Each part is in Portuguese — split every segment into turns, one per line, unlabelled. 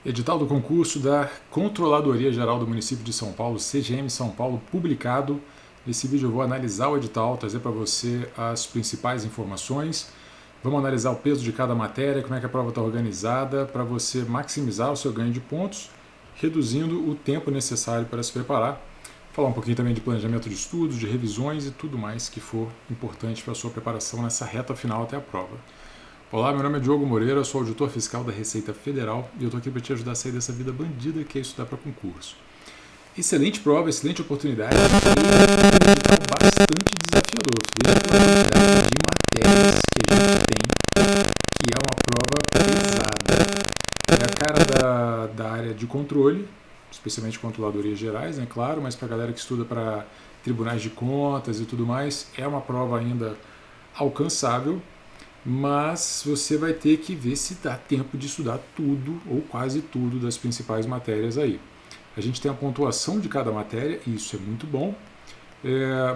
Edital do concurso da Controladoria Geral do Município de São Paulo, CGM São Paulo, publicado. Nesse vídeo eu vou analisar o edital, trazer para você as principais informações. Vamos analisar o peso de cada matéria, como é que a prova está organizada, para você maximizar o seu ganho de pontos, reduzindo o tempo necessário para se preparar. Falar um pouquinho também de planejamento de estudos, de revisões e tudo mais que for importante para a sua preparação nessa reta final até a prova. Olá, meu nome é Diogo Moreira, sou auditor fiscal da Receita Federal e eu estou aqui para te ajudar a sair dessa vida bandida que é estudar para concurso. Excelente prova, excelente oportunidade e um edital bastante desafiador. Veja pela quantidade de matérias que a gente tem, que é uma prova pesada. É a cara da área de controle, especialmente controladorias gerais, né, claro, mas para a galera que estuda para tribunais de contas e tudo mais, é uma prova ainda alcançável. Mas você vai ter que ver se dá tempo de estudar tudo ou quase tudo das principais matérias aí. A gente tem a pontuação de cada matéria, e isso é muito bom,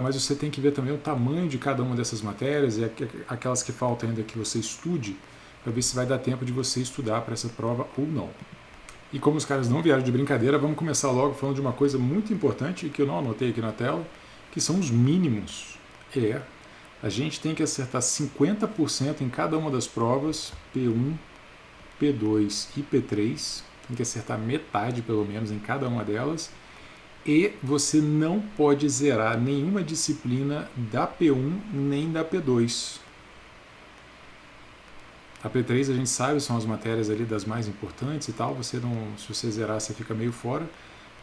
mas você tem que ver também o tamanho de cada uma dessas matérias e aquelas que faltam ainda que você estude, para ver se vai dar tempo de você estudar para essa prova ou não. E como os caras não vieram de brincadeira, vamos começar logo falando de uma coisa muito importante que eu não anotei aqui na tela, que são os mínimos. A gente tem que acertar 50% em cada uma das provas, P1, P2 e P3. Tem que acertar metade, pelo menos, em cada uma delas. E você não pode zerar nenhuma disciplina da P1 nem da P2. A P3 a gente sabe, são as matérias ali das mais importantes e tal. Se você zerar, você fica meio fora.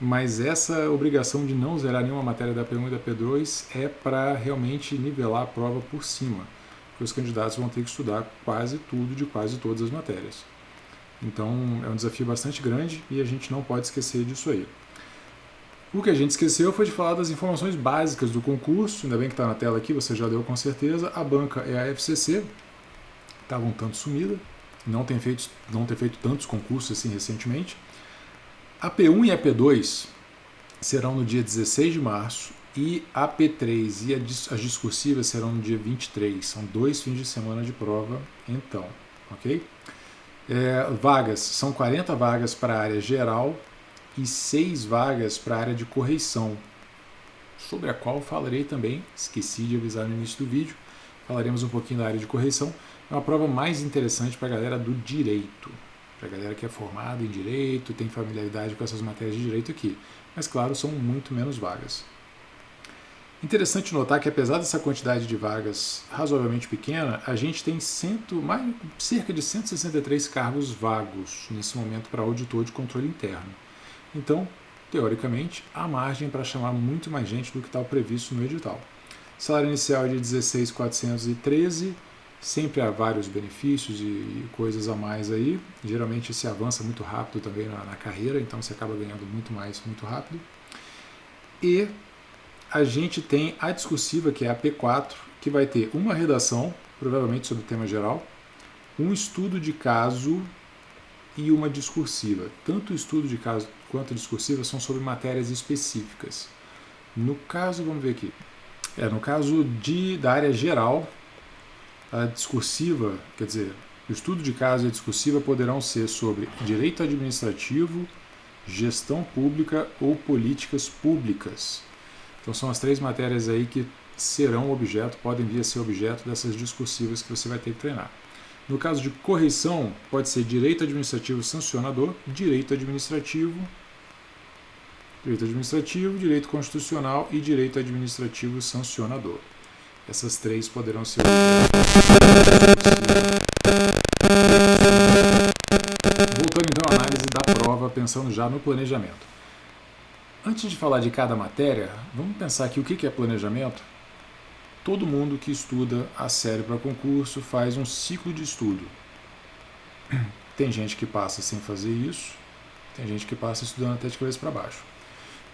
Mas essa obrigação de não zerar nenhuma matéria da P1 e da P2 é para realmente nivelar a prova por cima, porque os candidatos vão ter que estudar quase tudo de quase todas as matérias. Então é um desafio bastante grande e a gente não pode esquecer disso aí. O que a gente esqueceu foi de falar das informações básicas do concurso, ainda bem que está na tela aqui, você já deu com certeza. A banca é a FCC, estava um tanto sumida, não tem feito tantos concursos assim recentemente. A P1 e a P2 serão no dia 16 de março e a P3 e as discursivas serão no dia 23. São 2 fins de semana de prova, então, ok? Vagas, são 40 vagas para a área geral e 6 vagas para a área de correição, sobre a qual falarei também, esqueci de avisar no início do vídeo, falaremos um pouquinho da área de correição. É uma prova mais interessante para a galera do direito. Para a galera que é formada em direito, tem familiaridade com essas matérias de direito aqui. Mas, claro, são muito menos vagas. Interessante notar que, apesar dessa quantidade de vagas razoavelmente pequena, a gente tem cerca de 163 cargos vagos nesse momento para auditor de controle interno. Então, teoricamente, há margem para chamar muito mais gente do que está previsto no edital. Salário inicial é de 16.413. Sempre há vários benefícios e coisas a mais aí. Geralmente se avança muito rápido também na carreira, então você acaba ganhando muito mais, muito rápido. E a gente tem a discursiva, que é a P4, que vai ter uma redação, provavelmente sobre o tema geral, um estudo de caso e uma discursiva. Tanto o estudo de caso quanto a discursiva são sobre matérias específicas. No caso, vamos ver aqui, no caso da área geral, a discursiva, quer dizer, o estudo de caso e a discursiva poderão ser sobre direito administrativo, gestão pública ou políticas públicas. Então são as 3 matérias aí que serão objeto, podem vir a ser objeto dessas discursivas que você vai ter que treinar. No caso de correição, pode ser direito administrativo sancionador, direito administrativo, direito constitucional e direito administrativo sancionador. Essas 3 poderão ser Voltando então à análise da prova, pensando já no planejamento. Antes de falar de cada matéria, vamos pensar aqui o que é planejamento? Todo mundo que estuda a sério para concurso faz um ciclo de estudo. Tem gente que passa sem fazer isso, tem gente que passa estudando até de cabeça para baixo.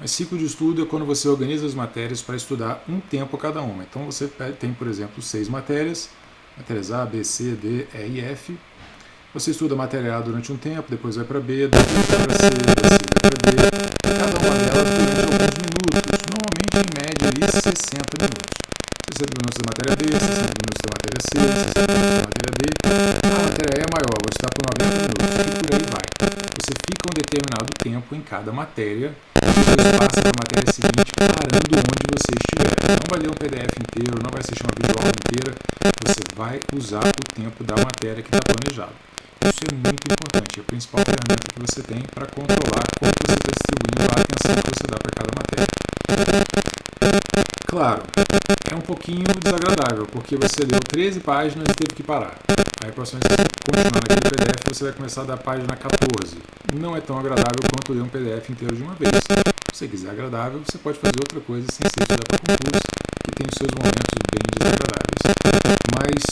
Mas ciclo de estudo é quando você organiza as matérias para estudar um tempo cada uma. Então você tem, por exemplo, 6 matérias A, B, C, D, E e F. Você estuda a matéria A durante um tempo, depois vai para B, depois vai para C, da C vai para D. Cada uma delas durante alguns minutos, normalmente em média ali 60 minutos. 60 minutos da matéria B, 60 minutos da matéria C, 60 minutos da matéria D. A matéria E é maior, vou estudar por 90 minutos e por aí vai. Você fica tempo em cada matéria e depois passa para a matéria seguinte parando onde você estiver. Não vai ler um PDF inteiro, não vai assistir uma videoaula inteira, você vai usar o tempo da matéria que está planejado. Isso é muito importante, é a principal ferramenta que você tem para controlar como você está distribuindo a atenção que você dá para cada matéria. Claro, é um pouquinho desagradável, porque você leu 13 páginas e teve que parar. Aí, provavelmente, se você continuar naquele PDF, você vai começar da página 14. Não é tão agradável quanto ler um PDF inteiro de uma vez. Se você quiser agradável, você pode fazer outra coisa sem ser estudar para concurso, que tem os seus momentos bem desagradáveis. Mas,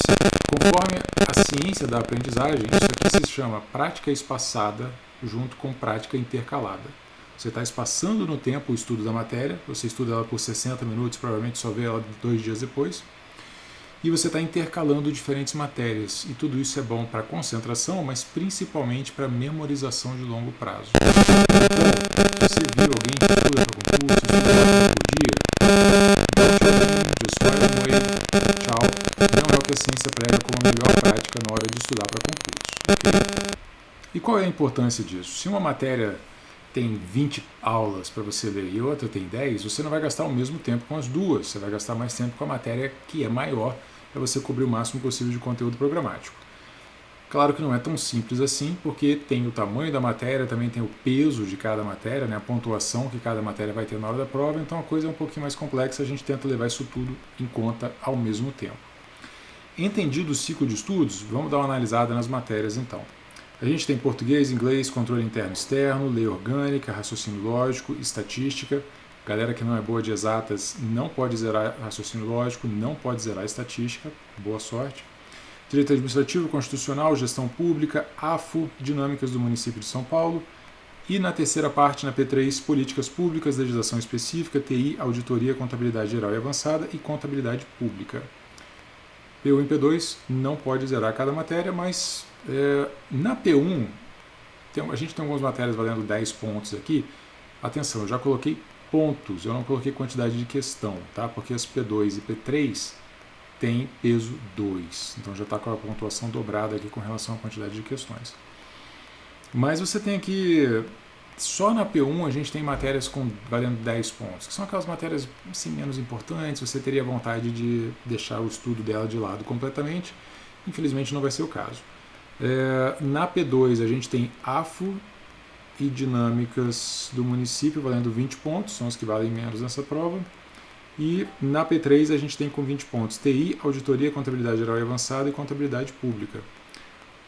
conforme a ciência da aprendizagem, isso aqui se chama prática espaçada junto com prática intercalada. Você está espaçando no tempo o estudo da matéria, você estuda ela por 60 minutos, provavelmente só vê ela 2 dias depois, e você está intercalando diferentes matérias, e tudo isso é bom para concentração, mas principalmente para memorização de longo prazo. Então, se você viu alguém que estuda para concurso, estuda 1 por dia, don't just fire away, tchau, não é o que a ciência prega como a melhor prática na hora de estudar para concurso. Okay? E qual é a importância disso? Se uma matéria tem 20 aulas para você ler e outra tem 10, você não vai gastar o mesmo tempo com as duas, você vai gastar mais tempo com a matéria que é maior para você cobrir o máximo possível de conteúdo programático. Claro que não é tão simples assim, porque tem o tamanho da matéria, também tem o peso de cada matéria, né, a pontuação que cada matéria vai ter na hora da prova, então a coisa é um pouquinho mais complexa, a gente tenta levar isso tudo em conta ao mesmo tempo. Entendido o ciclo de estudos, vamos dar uma analisada nas matérias então. A gente tem português, inglês, controle interno e externo, lei orgânica, raciocínio lógico, estatística. Galera que não é boa de exatas não pode zerar raciocínio lógico, não pode zerar estatística. Boa sorte. Direito administrativo, constitucional, gestão pública, AFO, dinâmicas do município de São Paulo. E na terceira parte, na P3, políticas públicas, legislação específica, TI, auditoria, contabilidade geral e avançada e contabilidade pública. P1 e P2 não pode zerar cada matéria, mas na P1 a gente tem algumas matérias valendo 10 pontos aqui. Atenção, eu já coloquei pontos, eu não coloquei quantidade de questão, tá? Porque as P2 e P3 têm peso 2, então já está com a pontuação dobrada aqui com relação à quantidade de questões. Mas você tem aqui, só na P1 a gente tem matérias valendo 10 pontos, que são aquelas matérias assim, menos importantes, você teria vontade de deixar o estudo dela de lado completamente, infelizmente não vai ser o caso. Na P2 a gente tem AFO e dinâmicas do município valendo 20 pontos, são os que valem menos nessa prova. E na P3 a gente tem com 20 pontos TI, auditoria, contabilidade geral e avançada e contabilidade pública.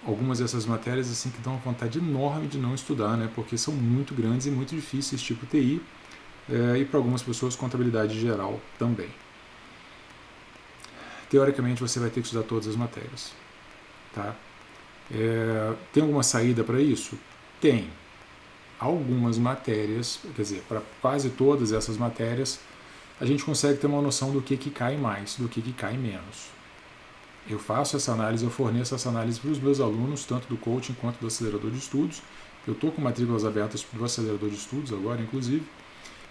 Algumas dessas matérias assim que dão uma vontade enorme de não estudar, né? Porque são muito grandes e muito difíceis, tipo TI, e para algumas pessoas contabilidade geral também. Teoricamente você vai ter que estudar todas as matérias, tá? Tem alguma saída para isso? Tem. Algumas matérias, quer dizer, para quase todas essas matérias, a gente consegue ter uma noção do que cai mais, do que cai menos. Eu faço essa análise, eu forneço essa análise para os meus alunos, tanto do coaching quanto do acelerador de estudos. Eu estou com matrículas abertas para o acelerador de estudos agora, inclusive.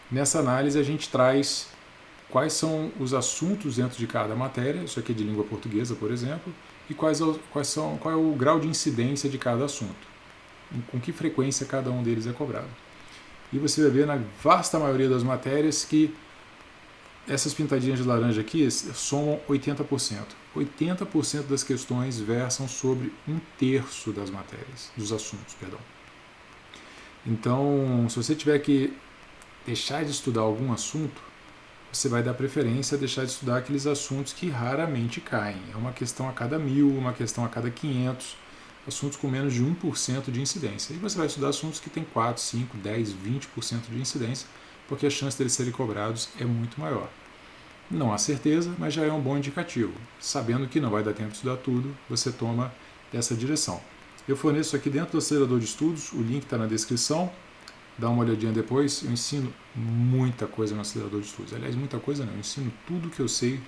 Nessa análise a gente traz quais são os assuntos dentro de cada matéria, isso aqui é de língua portuguesa, por exemplo, e qual é o grau de incidência de cada assunto, com que frequência cada um deles é cobrado. E você vai ver na vasta maioria das matérias que essas pintadinhas de laranja aqui somam 80%. 80% das questões versam sobre 1/3 das matérias, dos assuntos, perdão. Então, se você tiver que deixar de estudar algum assunto, você vai dar preferência a deixar de estudar aqueles assuntos que raramente caem. É uma questão a cada 1000, uma questão a cada 500, assuntos com menos de 1% de incidência. E você vai estudar assuntos que têm 4, 5, 10, 20% de incidência, porque a chance deles serem cobrados é muito maior. Não há certeza, mas já é um bom indicativo. Sabendo que não vai dar tempo de estudar tudo, você toma essa direção. Eu forneço aqui dentro do acelerador de estudos, o link está na descrição, dá uma olhadinha depois, eu ensino muita coisa no acelerador de estudos. Aliás, muita coisa não, eu ensino tudo que eu sei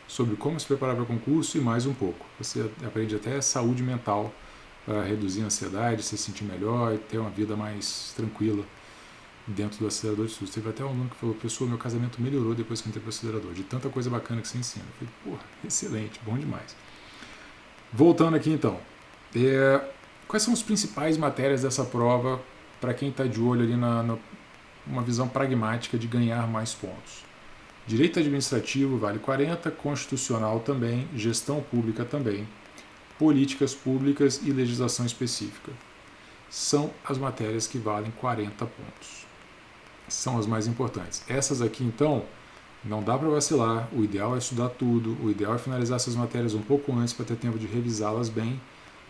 sobre como se preparar para concurso e mais um pouco. Você aprende até saúde mental para reduzir a ansiedade, se sentir melhor e ter uma vida mais tranquila dentro do acelerador de estudos. Teve até um aluno que falou: pessoal, meu casamento melhorou depois que entrei para o acelerador, de tanta coisa bacana que você ensina. Eu falei: porra, excelente, bom demais. Voltando aqui então, quais são as principais matérias dessa prova para quem está de olho ali uma visão pragmática de ganhar mais pontos. Direito administrativo vale 40, constitucional também, gestão pública também, políticas públicas e legislação específica. São as matérias que valem 40 pontos. São as mais importantes. Essas aqui, então, não dá para vacilar, o ideal é estudar tudo, o ideal é finalizar essas matérias um pouco antes para ter tempo de revisá-las bem.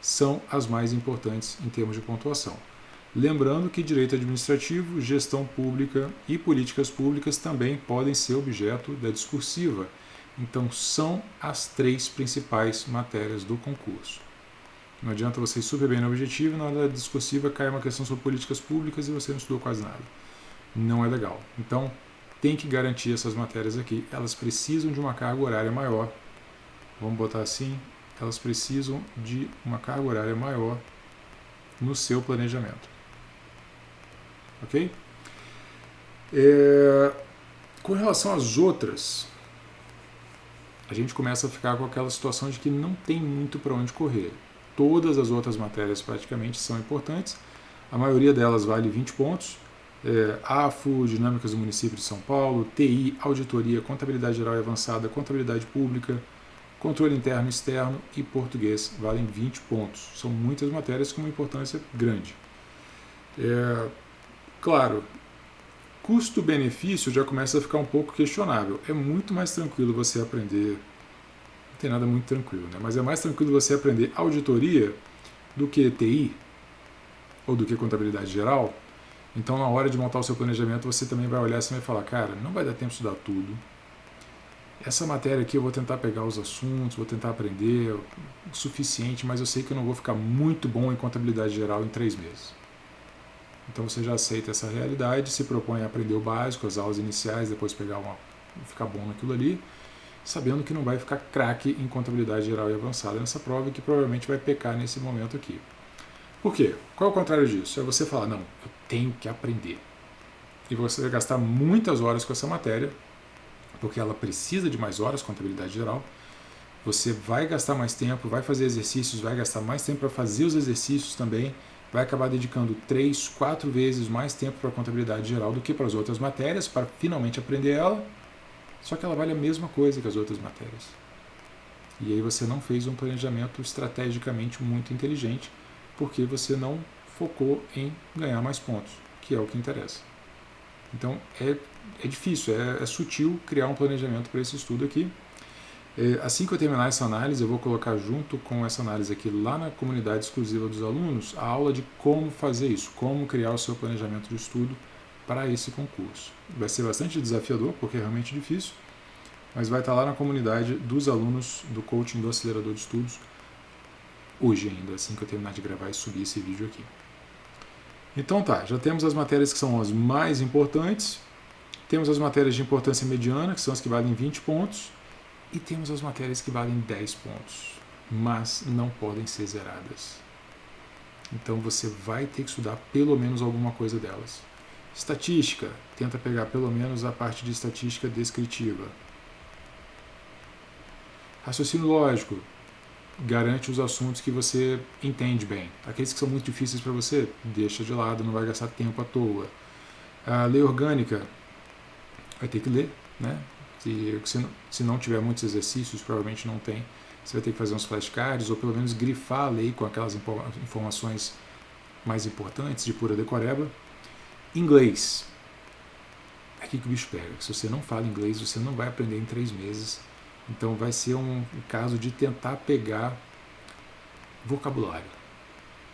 São as mais importantes em termos de pontuação. Lembrando que direito administrativo, gestão pública e políticas públicas também podem ser objeto da discursiva. Então, são as 3 principais matérias do concurso. Não adianta você ir super bem no objetivo, na hora da discursiva cai uma questão sobre políticas públicas e você não estudou quase nada. Não é legal. Então, tem que garantir essas matérias aqui. Elas precisam de uma carga horária maior. Vamos botar assim, elas precisam de uma carga horária maior no seu planejamento. Ok? Com relação às outras, a gente começa a ficar com aquela situação de que não tem muito para onde correr. Todas as outras matérias praticamente são importantes, a maioria delas vale 20 pontos, AFO, Dinâmicas do Município de São Paulo, TI, Auditoria, Contabilidade Geral e Avançada, Contabilidade Pública, Controle Interno e Externo e Português valem 20 pontos. São muitas matérias com uma importância grande. Claro, custo-benefício já começa a ficar um pouco questionável. É muito mais tranquilo você aprender, não tem nada muito tranquilo, né? Mas é mais tranquilo você aprender auditoria do que TI ou do que contabilidade geral. Então, na hora de montar o seu planejamento, você também vai olhar assim e vai falar, cara, não vai dar tempo de estudar tudo. Essa matéria aqui eu vou tentar pegar os assuntos, vou tentar aprender o suficiente, mas eu sei que eu não vou ficar muito bom em contabilidade geral em 3 meses. Então você já aceita essa realidade, se propõe a aprender o básico, as aulas iniciais, depois ficar bom naquilo ali, sabendo que não vai ficar craque em contabilidade geral e avançada nessa prova e que provavelmente vai pecar nesse momento aqui. Por quê? Qual é o contrário disso? É você falar, não, eu tenho que aprender. E você vai gastar muitas horas com essa matéria, porque ela precisa de mais horas, contabilidade geral. Você vai gastar mais tempo, vai fazer exercícios, vai gastar mais tempo para fazer os exercícios também, vai acabar dedicando 3, 4 vezes mais tempo para a contabilidade geral do que para as outras matérias, para finalmente aprender ela, só que ela vale a mesma coisa que as outras matérias. E aí você não fez um planejamento estrategicamente muito inteligente, porque você não focou em ganhar mais pontos, que é o que interessa. Então é difícil, é sutil criar um planejamento para esse estudo aqui. Assim que eu terminar essa análise, eu vou colocar junto com essa análise aqui lá na comunidade exclusiva dos alunos a aula de como fazer isso, como criar o seu planejamento de estudo para esse concurso. Vai ser bastante desafiador, porque é realmente difícil, mas vai estar lá na comunidade dos alunos do coaching do acelerador de estudos, hoje ainda, assim que eu terminar de gravar e subir esse vídeo aqui. Então tá, já temos as matérias que são as mais importantes, temos as matérias de importância mediana, que são as que valem 20 pontos, e temos as matérias que valem 10 pontos, mas não podem ser zeradas. Então você vai ter que estudar pelo menos alguma coisa delas. Estatística, tenta pegar pelo menos a parte de estatística descritiva. Raciocínio lógico, garante os assuntos que você entende bem. Aqueles que são muito difíceis para você, deixa de lado, não vai gastar tempo à toa. A lei orgânica, vai ter que ler, né? Se não tiver muitos exercícios, provavelmente não tem. Você vai ter que fazer uns flashcards ou pelo menos grifar a lei com aquelas informações mais importantes de pura decoreba. Inglês. É aqui que o bicho pega. Se você não fala inglês, você não vai aprender em 3 meses. Então vai ser um caso de tentar pegar vocabulário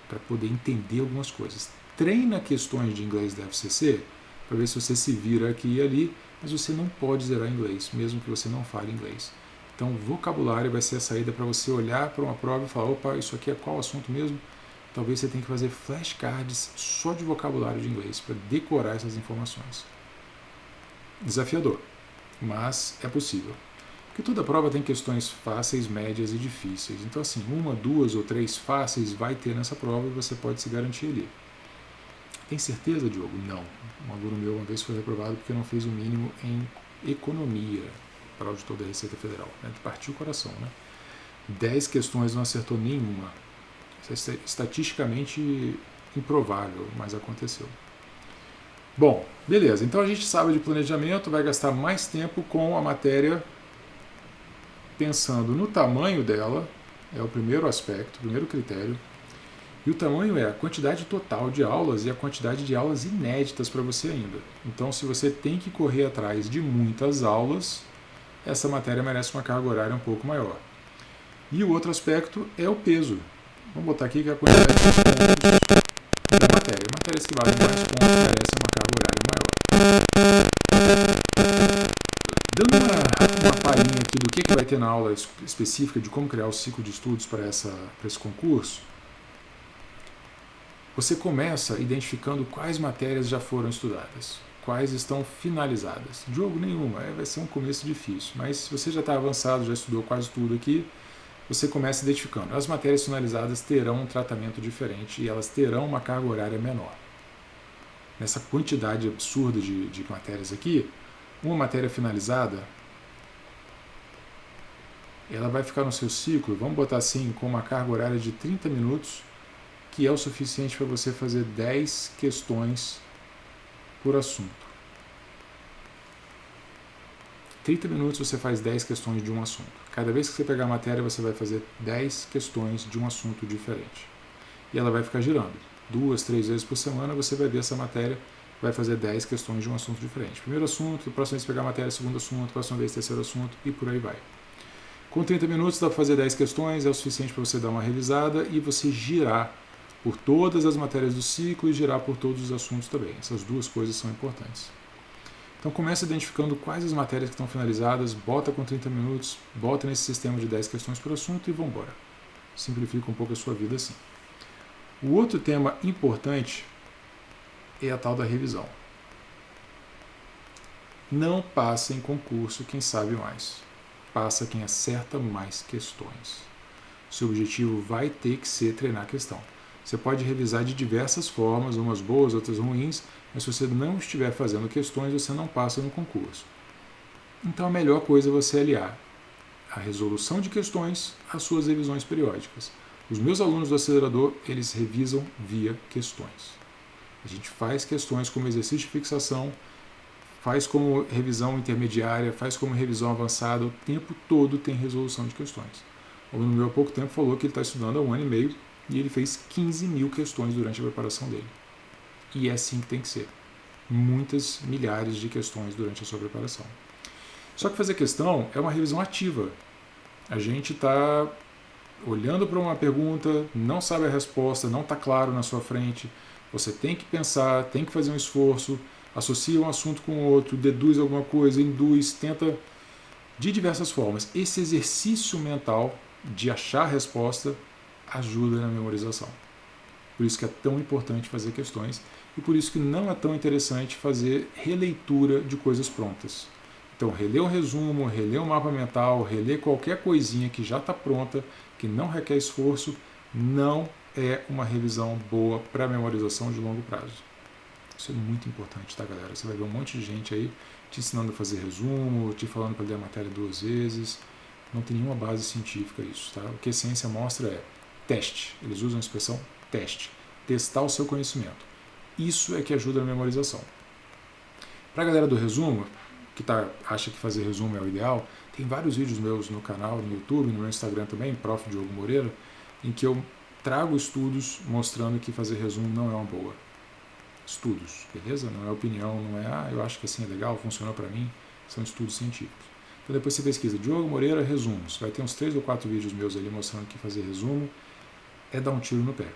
para poder entender algumas coisas. Treina questões de inglês da FCC para ver se você se vira aqui e ali, mas você não pode zerar inglês, mesmo que você não fale inglês. Então, vocabulário vai ser a saída para você olhar para uma prova e falar, opa, isso aqui é qual assunto mesmo? Talvez você tenha que fazer flashcards só de vocabulário de inglês para decorar essas informações. Desafiador, mas é possível. Porque toda prova tem questões fáceis, médias e difíceis. Então, assim, 1, 2 ou 3 fáceis vai ter nessa prova e você pode se garantir ali. Tem certeza, Diogo? Não. Um aluno meu uma vez foi reprovado porque não fez o mínimo em economia para auditor da Receita Federal. Partiu o coração, né? 10 questões não acertou nenhuma. Estatisticamente improvável, mas aconteceu. Bom, beleza. Então a gente sabe de planejamento, vai gastar mais tempo com a matéria pensando no tamanho dela, é o primeiro aspecto, o primeiro critério. E o tamanho é a quantidade total de aulas e a quantidade de aulas inéditas para você ainda. Então, se você tem que correr atrás de muitas aulas, essa matéria merece uma carga horária um pouco maior. E o outro aspecto é o peso. Vamos botar aqui que é a quantidade de pontos da matéria. Matérias que valem mais pontos merecem uma carga horária maior. Dando uma palhinha aqui do que vai ter na aula específica de como criar o ciclo de estudos para esse concurso, você começa identificando quais matérias já foram estudadas, quais estão finalizadas. Diogo, nenhuma, vai ser um começo difícil, mas se você já está avançado, já estudou quase tudo aqui, você começa identificando. As matérias finalizadas terão um tratamento diferente e elas terão uma carga horária menor. Nessa quantidade absurda de matérias aqui, uma matéria finalizada, ela vai ficar no seu ciclo, vamos botar assim, com uma carga horária de 30 minutos, que é o suficiente para você fazer 10 questões por assunto. 30 minutos você faz 10 questões de um assunto. Cada vez que você pegar a matéria, você vai fazer 10 questões de um assunto diferente. E ela vai ficar girando. 2, 3 vezes por semana você vai ver essa matéria, vai fazer 10 questões de um assunto diferente. Primeiro assunto, próxima vez pegar a matéria, segundo assunto, próxima vez terceiro assunto e por aí vai. Com 30 minutos dá para fazer 10 questões, é o suficiente para você dar uma revisada e você girar por todas as matérias do ciclo e girar por todos os assuntos também. Essas duas coisas são importantes. Então começa identificando quais as matérias que estão finalizadas, bota com 30 minutos, bota nesse sistema de 10 questões por assunto e vamos embora. Simplifica um pouco a sua vida assim. O outro tema importante é a tal da revisão. Não passa em concurso quem sabe mais. Passa quem acerta mais questões. Seu objetivo vai ter que ser treinar a questão. Você pode revisar de diversas formas, umas boas, outras ruins, mas se você não estiver fazendo questões, você não passa no concurso. Então a melhor coisa é você aliar a resolução de questões às suas revisões periódicas. Os meus alunos do acelerador, eles revisam via questões. A gente faz questões como exercício de fixação, faz como revisão intermediária, faz como revisão avançada, o tempo todo tem resolução de questões. O aluno meu há pouco tempo falou que ele está estudando há 1 ano e meio e ele fez 15 mil questões durante a preparação dele. E é assim que tem que ser. Muitas milhares de questões durante a sua preparação. Só que fazer questão é uma revisão ativa. A gente está olhando para uma pergunta, não sabe a resposta, não está claro na sua frente. Você tem que pensar, tem que fazer um esforço, associa um assunto com o outro, deduz alguma coisa, induz, tenta de diversas formas. Esse exercício mental de achar a resposta ajuda na memorização. Por isso que é tão importante fazer questões e por isso que não é tão interessante fazer releitura de coisas prontas. Então, reler um resumo, reler um mapa mental, reler qualquer coisinha que já está pronta, que não requer esforço, não é uma revisão boa para memorização de longo prazo. Isso é muito importante, tá, galera? Você vai ver um monte de gente aí te ensinando a fazer resumo, te falando para ler a matéria 2 vezes. Não tem nenhuma base científica isso, tá? O que a ciência mostra é teste. Eles usam a expressão teste. Testar o seu conhecimento. Isso é que ajuda na memorização. Para a galera do resumo, que acha que fazer resumo é o ideal, tem vários vídeos meus no canal, no YouTube, no meu Instagram também, Prof. Diogo Moreira, em que eu trago estudos mostrando que fazer resumo não é uma boa. Estudos, beleza? Não é opinião, não é, eu acho que assim é legal, funcionou para mim, são estudos científicos. Então depois você pesquisa Diogo Moreira resumos, vai ter uns 3 ou 4 vídeos meus ali mostrando que fazer resumo é dar um tiro no pé.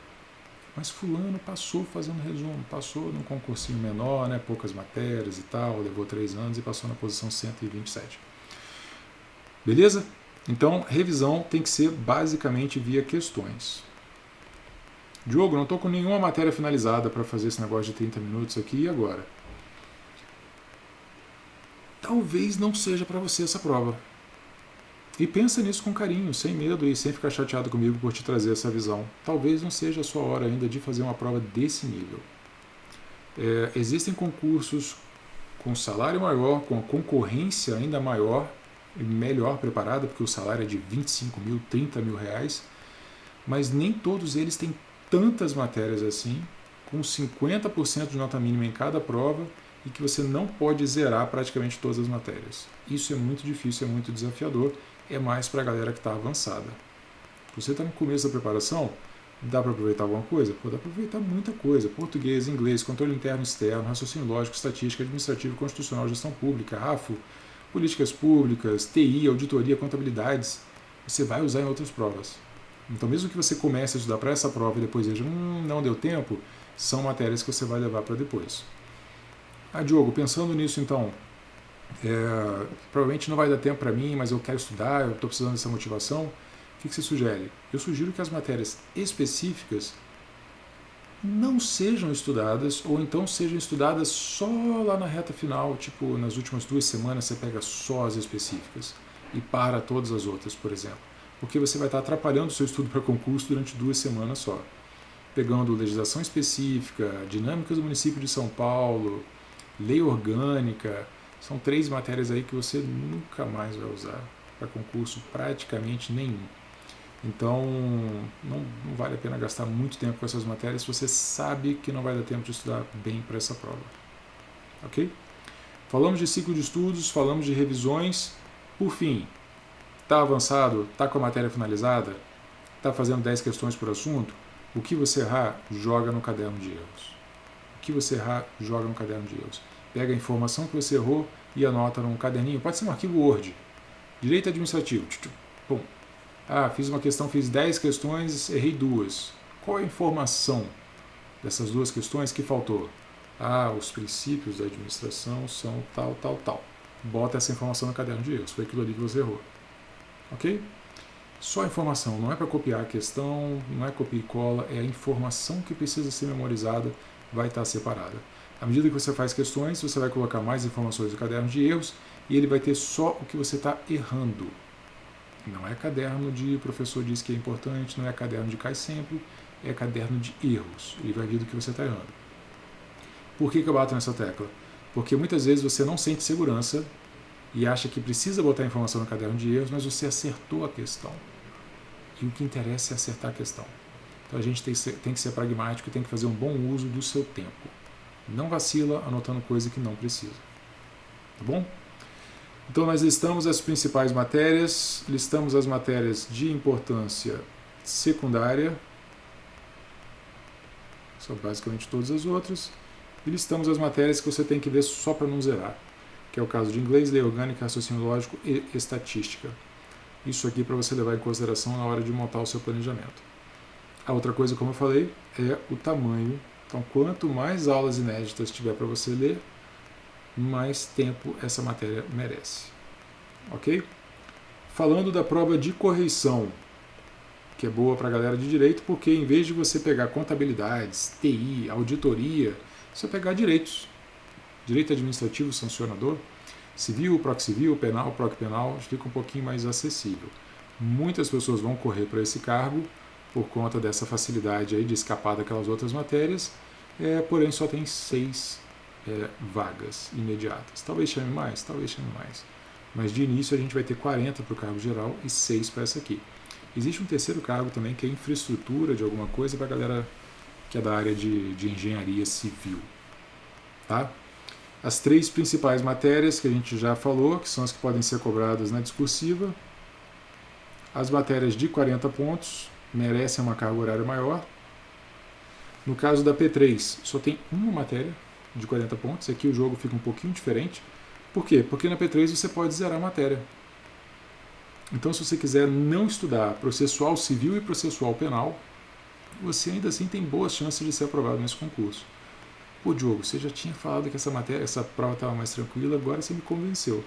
Mas fulano passou fazendo resumo, passou num concursinho menor, né, poucas matérias e tal, levou 3 anos e passou na posição 127. Beleza? Então, revisão tem que ser basicamente via questões. Diogo, não estou com nenhuma matéria finalizada para fazer esse negócio de 30 minutos aqui e agora. Talvez não seja para você essa prova. E pensa nisso com carinho, sem medo e sem ficar chateado comigo por te trazer essa visão. Talvez não seja a sua hora ainda de fazer uma prova desse nível. Existem concursos com salário maior, com concorrência ainda maior e melhor preparada, porque o salário é de 25 mil, 30 mil reais, mas nem todos eles têm tantas matérias assim com 50% de nota mínima em cada prova e que você não pode zerar praticamente todas as matérias. Isso é muito difícil, é muito desafiador, é mais para a galera que está avançada. Se você está no começo da preparação, dá para aproveitar alguma coisa? Pô, dá para aproveitar muita coisa. Português, inglês, controle interno e externo, raciocínio lógico, estatística, administrativo, constitucional, gestão pública, RAFO, políticas públicas, TI, auditoria, contabilidades. Você vai usar em outras provas. Então, mesmo que você comece a estudar para essa prova e depois veja, não deu tempo, são matérias que você vai levar para depois. Diogo, pensando nisso então, provavelmente não vai dar tempo para mim, mas eu quero estudar, eu estou precisando dessa motivação. O que você sugere? Eu sugiro que as matérias específicas não sejam estudadas, ou então sejam estudadas só lá na reta final, tipo nas últimas 2 semanas você pega só as específicas e para todas as outras, por exemplo. Porque você vai estar atrapalhando o seu estudo para concurso durante 2 semanas só. Pegando legislação específica, dinâmicas do município de São Paulo, lei orgânica, são 3 matérias aí que você nunca mais vai usar para concurso, praticamente nenhum. Então, não vale a pena gastar muito tempo com essas matérias se você sabe que não vai dar tempo de estudar bem para essa prova. Ok? Falamos de ciclo de estudos, falamos de revisões. Por fim, está avançado? Está com a matéria finalizada? Está fazendo 10 questões por assunto? O que você errar, joga no caderno de erros. O que você errar, joga no caderno de erros. Pega a informação que você errou e anota num caderninho. Pode ser um arquivo Word. Direito administrativo. Pum. Fiz uma questão, fiz 10 questões, errei 2. Qual é a informação dessas 2 questões que faltou? Os princípios da administração são tal, tal, tal. Bota essa informação no caderno de erros. Foi aquilo ali que você errou. Ok? Só a informação, não é para copiar a questão, não é copia e cola, é a informação que precisa ser memorizada, vai estar separada. À medida que você faz questões, você vai colocar mais informações no caderno de erros e ele vai ter só o que você está errando. Não é caderno de professor diz que é importante, não é caderno de cai sempre, é caderno de erros. Ele vai vir do que você está errando. Por que eu bato nessa tecla? Porque muitas vezes você não sente segurança e acha que precisa botar a informação no caderno de erros, mas você acertou a questão. E o que interessa é acertar a questão. Então a gente tem que ser pragmático e tem que fazer um bom uso do seu tempo. Não vacila anotando coisa que não precisa. Tá bom? Então nós listamos as principais matérias, listamos as matérias de importância secundária, são basicamente todas as outras, e listamos as matérias que você tem que ver só para não zerar, que é o caso de inglês, lei orgânica, raciocínio lógico e estatística. Isso aqui para você levar em consideração na hora de montar o seu planejamento. A outra coisa, como eu falei, é o tamanho. Então, quanto mais aulas inéditas tiver para você ler, mais tempo essa matéria merece. Ok? Falando da prova de correição, que é boa para a galera de direito, porque em vez de você pegar contabilidades, TI, auditoria, você vai pegar direitos. Direito administrativo sancionador, civil, proc-civil, penal, proc-penal, fica um pouquinho mais acessível. Muitas pessoas vão correr para esse cargo por conta dessa facilidade aí de escapar daquelas outras matérias, porém só tem 6 vagas imediatas. Talvez chame mais, mas de início a gente vai ter 40 para o cargo geral e 6 para essa aqui. Existe um terceiro cargo também que é infraestrutura de alguma coisa para a galera que é da área de engenharia civil. Tá? As 3 principais matérias que a gente já falou, que são as que podem ser cobradas na discursiva. As matérias de 40 pontos merecem uma carga horária maior. No caso da P3, só tem uma matéria de 40 pontos. Aqui o jogo fica um pouquinho diferente. Por quê? Porque na P3 você pode zerar a matéria. Então, se você quiser não estudar processual civil e processual penal, você ainda assim tem boas chances de ser aprovado nesse concurso. Pô, Diogo, você já tinha falado que essa prova estava mais tranquila, agora você me convenceu.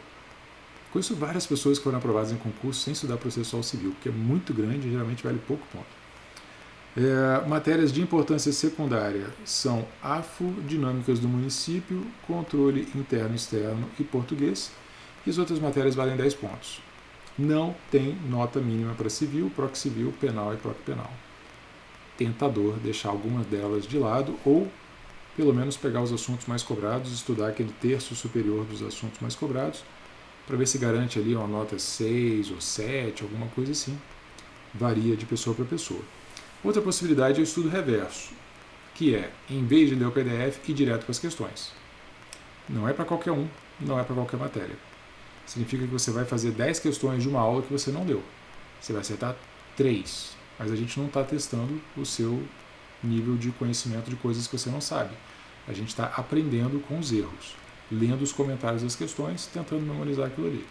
Conheço várias pessoas que foram aprovadas em concurso sem estudar processual civil, porque é muito grande e geralmente vale pouco ponto. Matérias de importância secundária são AFO, dinâmicas do município, controle interno e externo e português, e as outras matérias valem 10 pontos. Não tem nota mínima para civil, proc-civil, penal e proc-penal. Tentador deixar algumas delas de lado ou pelo menos pegar os assuntos mais cobrados, estudar aquele terço superior dos assuntos mais cobrados, para ver se garante ali uma nota 6 ou 7, alguma coisa assim. Varia de pessoa para pessoa. Outra possibilidade é o estudo reverso. que é, em vez de ler o PDF, ir direto para as questões. Não é para qualquer um, não é para qualquer matéria. Significa que você vai fazer 10 questões de uma aula que você não deu. Você vai acertar 3, mas a gente não está testando o seu nível de conhecimento de coisas que você não sabe. A gente está aprendendo com os erros, lendo os comentários das questões, tentando memorizar aquilo ali.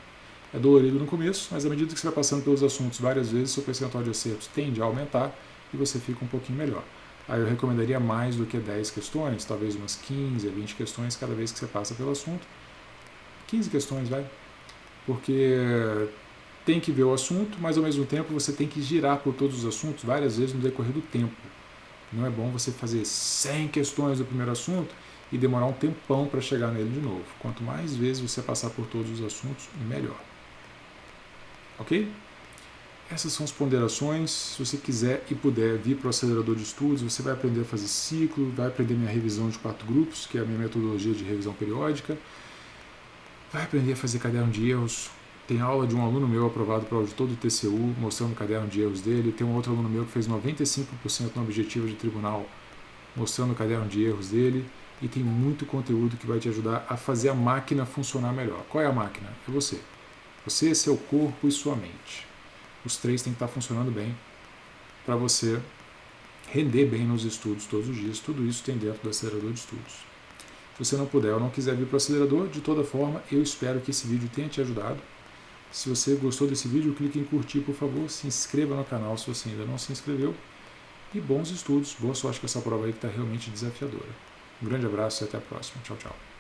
É dolorido no começo, mas à medida que você vai passando pelos assuntos várias vezes, seu percentual de acertos tende a aumentar e você fica um pouquinho melhor. Aí eu recomendaria mais do que 10 questões, talvez umas 15 a 20 questões cada vez que você passa pelo assunto. 15 questões, vai. Porque tem que ver o assunto, mas ao mesmo tempo você tem que girar por todos os assuntos várias vezes no decorrer do tempo. Não é bom você fazer 100 questões do primeiro assunto e demorar um tempão para chegar nele de novo. Quanto mais vezes você passar por todos os assuntos, melhor. Ok? Essas são as ponderações. Se você quiser e puder vir para o acelerador de estudos, você vai aprender a fazer ciclo, vai aprender minha revisão de 4 grupos, que é a minha metodologia de revisão periódica, vai aprender a fazer caderno de erros. Tem aula de um aluno meu aprovado para o auditor do TCU, mostrando o caderno de erros dele. Tem um outro aluno meu que fez 95% no objetivo de tribunal, mostrando o caderno de erros dele. E tem muito conteúdo que vai te ajudar a fazer a máquina funcionar melhor. Qual é a máquina? É você. Você, seu corpo e sua mente. Os três têm que estar funcionando bem para você render bem nos estudos todos os dias. Tudo isso tem dentro do acelerador de estudos. Se você não puder ou não quiser vir para o acelerador, de toda forma, eu espero que esse vídeo tenha te ajudado. Se você gostou desse vídeo, clique em curtir, por favor. Se inscreva no canal se você ainda não se inscreveu. E bons estudos. Boa sorte com essa prova aí que está realmente desafiadora. Um grande abraço e até a próxima. Tchau, tchau.